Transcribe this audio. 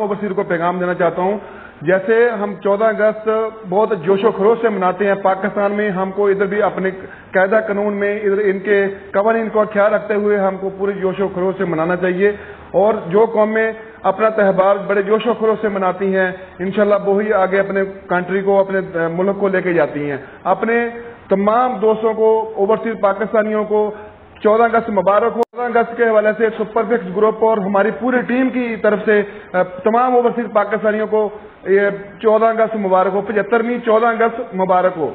Overseas को पैगाम देना चाहता हूँ। जैसे हम 14 अगस्त बहुत जोशो खरोश से मनाते हैं पाकिस्तान में, हमको इधर भी अपने कायदा कानून में इधर इनके कवानीन का ख्याल रखते हुए हमको पूरे जोशो खरोश से मनाना चाहिए। और जो कौमें अपना त्यौहार बड़े जोशो खरोश से मनाती हैं, इंशाल्लाह वही आगे अपने कंट्री को, अपने मुल्क को लेके जाती हैं। अपने तमाम दोस्तों को, ओवरसीज पाकिस्तानियों को 14 अगस्त मुबारक हो। 14 अगस्त के हवाले से सुपरफिक्स ग्रुप और हमारी पूरी टीम की तरफ से तमाम ओवरसीज पाकिस्तानियों को ये 14 अगस्त मुबारक हो, 75वीं 14 अगस्त मुबारक हो।